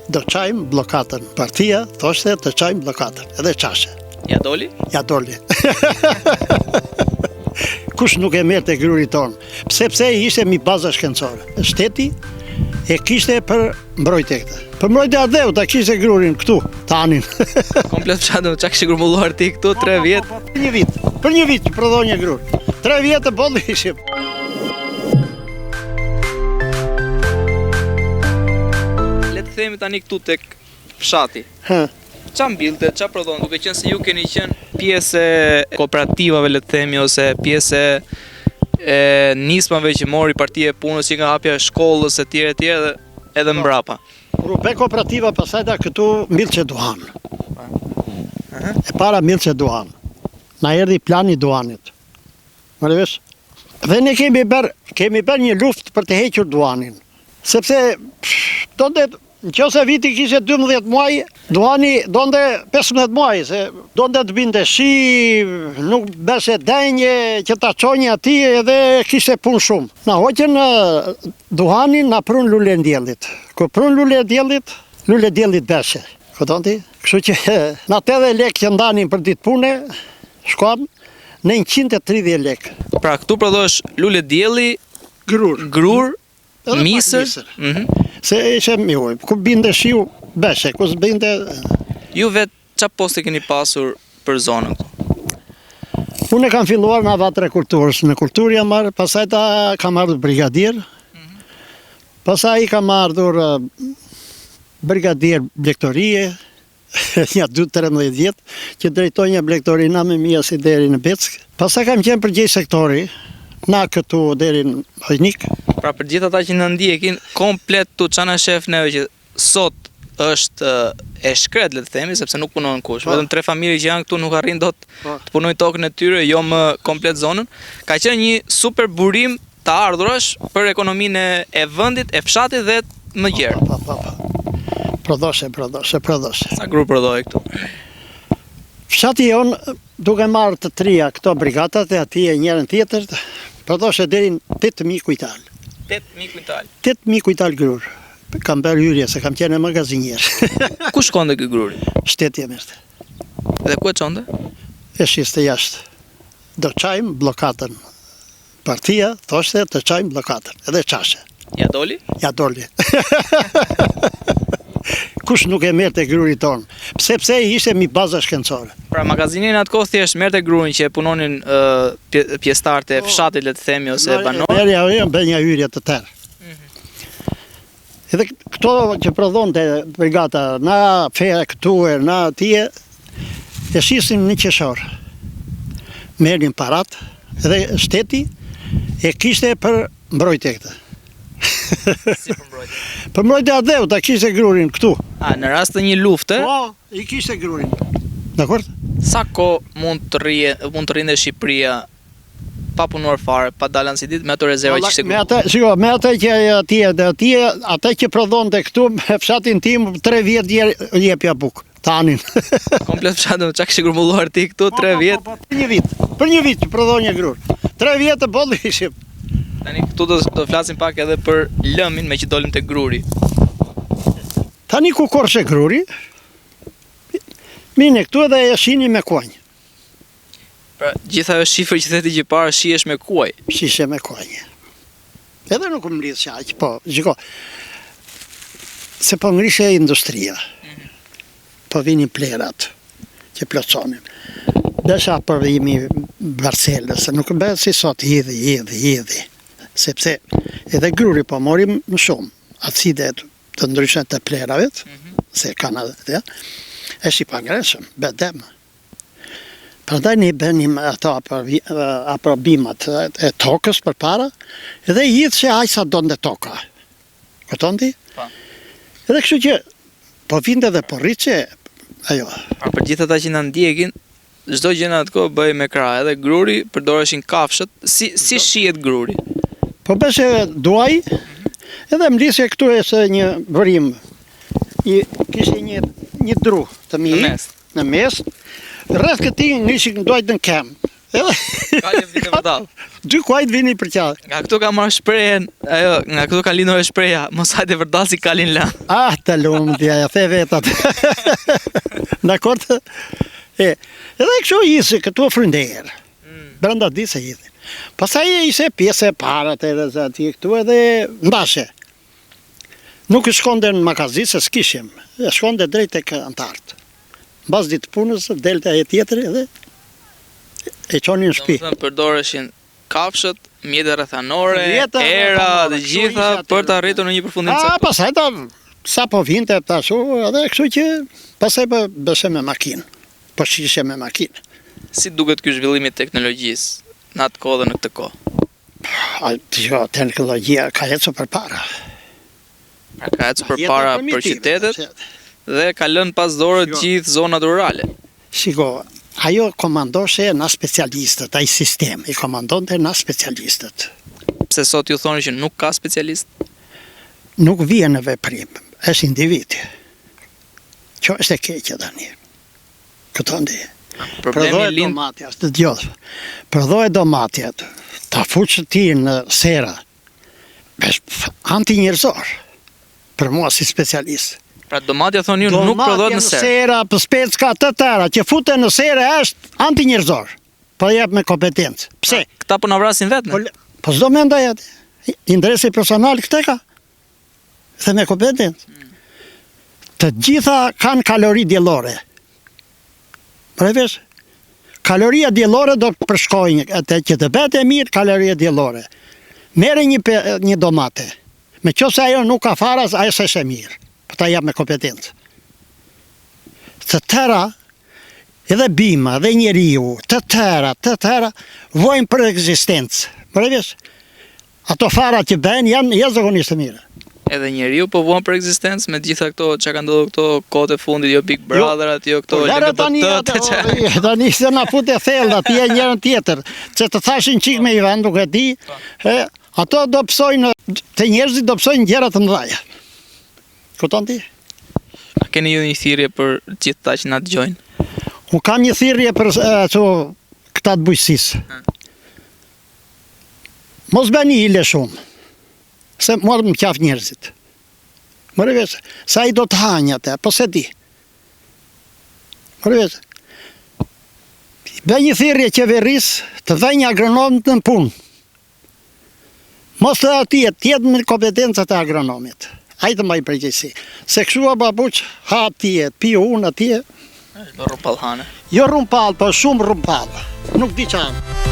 Do qajmë blokatën. Partia thoshte të qajmë blokatën. Edhe qashe. Ja doli? Ja doli. Kush nuk e merr te gruri ton. Pse ishte mi baza shkencore. Shteti e kishte për mbrojtje këtë. Për mbrojtje Ardeu, ta kishte grurin këtu, tanin. Komplet fshatën, çka kishe grumbulluar ti këtu 3 vjet? Për një vit që prodhon një grur. 3 vjet të boll ishim. Le të themi tani këtu tek fshati. Qa mbillte, qa prodhon, duke qenë se ju keni qenë pjesë e kooperativave, le të themi, ose pjesë e nismave që mori Partia e Punës, që nga hapja e shkollës e tjere edhe mbrapa. Rube kooperativa pasaj da këtu mbilqe duhan. E para mbilqe duhan. Na erdhi plani duhanit. Më revesh? Dhe ne kemi bërë një luft për të hequr duhanin. Sepse në qëse viti kishe 12 muaj, duhani donde 15 muaj, se donde të binde shi, nuk beshe denje, që ta qonje ati edhe kishte punë shumë. Na hoqen duhanin, na prun lule ndjellit. Kër prun lule ndjellit beshe. Këton ti? Kështu që na 80 lek që ndanin për ditë pune, shkon në 130 lek. Pra këtu prodhosh lule dielli, grur, misër. Se ishe mjoj, ku binde shiu, beshe, ku s'binde... Ju vetë qa poste keni pasur për zonën këtu? Unë e kam filluar në avatre kulturës, në kulturë jam marrë, pasaj ta kam ardhur brigadier, pasaj kam ardhur brigadier blektorie, një 2-13 vjetë, që drejtoj një blektorina me mija si deri në Beck. Pasaj kam qenë përgjej sektori, na këtu deri në Hojnik. Pra për gjithë ata që në ndjekin, komplet të qana shef neve që sot është e shkret, le të themi, sepse nuk punojnë kush. Vetëm 3 familje që janë këtu nuk arrin dot të punojnë tokën e tyre, jo më komplet zonën. Ka qenë një super burim të ardhurash për ekonominë e vendit, e fshatit dhe më gjerë. Prodhoshe. Sa grup prodhoi këtu? Fshati jonë, duke marrë të 3 këto brigatat e ati e njërën tjetër, prodhoshe deri në 8.000 kujtal. 8.000 kujtal? 8.000 kujtal grur. Kam bërë hyrje, se kam qenë magazinjer. Ku shkonde ky gruri? Shteti e mërte. Dhe ku e çonte? E shiste jashtë. Do qajmë blokatën. Partia thoshte të qajmë blokatën. Edhe qashe. Ja doli? Ja doli. Kush nuk e merr te gruri ton. Pse ishte mi baza shkencore. Pra magazini në atë kohë thjesht merrte grurin që e punonin pjesëtarët e fshatit, le të themi, ose banorë. Merja bëj një hyrje të tërë. Edhe këto që prodhonte brigata, na feja këtu e na atje, e shisin një qeshor. Merrin parat, edhe shteti e kishte për mbrojtje këtë. Si për mbrojtje? Për mbrojtje Ardeu, ta kishte grurin këtu. A, në rast të një lufte? Po, i kishte grurin. Dakor? Sa kohë mund të rrinte Shqipëria pa punuar fare, pa dalën si ditë me ato rezerva që kishte grurin? Me atë që atë që prodhonte këtu, me fshatin tim 3 vjet jepja buk. Tanin. Komplet fshatën, çka kishe grumbulluar ti këtu 3 vjet? Për një vit që prodhon një grur. 3 vjet të boll ishim. Tani këtu do flasim pak edhe për lëmin me që dolim te gruri. Tani ku korshe gruri, mine këtu edhe e shini me kuanj. Pra, gjitha ajo shifër që theti që para shihesh me kuaj. Shishe me kuanj. Edhe nuk më lidh qaq, po, gjiko. Se po ngrishe industria. Po vinin plerat që plotsonin. Desha përvimi Barcelës, nuk bëhet si sot hidhi. Sepse edhe gruri po morim më shumë. Acide të ndryshme të plerave, se kanë edhe, e shqipangreshëm, bedem. Prandaj ne bënim ato aprobimat e tokës për para, edhe hidhë që aq sa donte toka. Këton ti? Edhe kështu që, po vinte dhe po rriqe, ajo. Për gjithë ata që na ndjekin, çdo gjë në atë kohë bëhej me krah, edhe gruri përdoreshin kafshët. Si shihet gruri? Po beshe duaj, edhe më lisje këtu e se një vërim, kishte një dru të mirë, në mes, rreth këti ngrishin duajt në kem, Kali vini vërdall. 2 kuajt vini për qarë. Nga këtu ka marrë shprehen, nga këtu ka lindur shpreha, mos hajde vërdall si kalin lan. Të lumë t'ja, ja the vetat. Dakor? Edhe kështu isi këtu frynderë. Brenda disë idhin. Pastaj ishte pjesë e parat edhe ati këtu edhe ndashe. Nuk shkonde në magazi se s'kishim. Shkonde drejt tek antartë. Mbas ditë punës delte ajo tjetër edhe e çonin në shtëpi. Domethënë përdoreshin kafshët, mjete rrethanore, era, të gjitha për të arritur në një përfundim të caktuar. Pastaj sa po vinte tashu, edhe kështu që pastaj bëse me makinë. Po shishe me makinë. Si duket ky zhvillim i teknologjisë në atë kohë dhe në këtë kohë? Teknologjia ka ecur përpara. Ka ecur përpara për qytetet dhe ka lënë pas dorë gjithë zonat rurale. Shiko, ajo komandoshe na specialistët, ai sistem i komandonte na specialistët. Pse sot ju thoni që nuk ka specialist? Nuk vjen në veprim, është individi. Kjo është e keqe tani. Këto ndi. Problemi lind domatja, të djodh. Prodhoj domatjet, ta fuqë ti në sera, është anti-njerëzor, për mua si specialist. Pra domatja thonë ju nuk prodhohet në serë. Sera, për specka të tëra, që fute në serë është anti-njerëzor, po jep me kompetencë. Pse? Këta po na vrasin vetë ne? Po s'do me ndaj atë. Interesi personal këtë ka. Dhe me kompetencë. Të gjitha kanë kalori diellore. Prevesh, kaloria diellore do të përshkojnë, atë që të bëhet e mirë, kaloria diellore. Merë një domate. Me qoftë ajo nuk ka faras, ajo s'është e mirë. Po ta jap me kompetencë. Të tëra, edhe bima, edhe njeriu, të tëra, vojnë për ekzistencë. Prevesh, ato fara që bëhen janë zakonisht të mira. Edhe njeriu po vuan për ekzistencë me gjitha këto çka kanë ndodhur këto kohët e fundit, jo Big Brother aty, jo këto LGBT. Tani se na futë thellë aty njërin tjetër, që të thashin çik me Ivan duke di, ato do psojnë te njerëzit do psojnë gjëra të mëdha. Kupton ti? A keni ju një thirrje për gjithë ata që na dëgjojnë? Unë kam një thirrje për këta të bujqësisë. Mos bëni hile shumë. Se morë më qaf njerëzit. Mërë vesh, sa i do të hanjë atë, po se di. Mërë vesh, bëj një thirrje qeveris të dhej një agronomit në punë. Mos të atje, tjetë me kompetencat e agronomit. Ajtë më i përgjësi. Se këshua babuq, ha atje, pi unë atje. Do rumpallhane. Jo rumpall, po shumë rumpall. Nuk di qanë.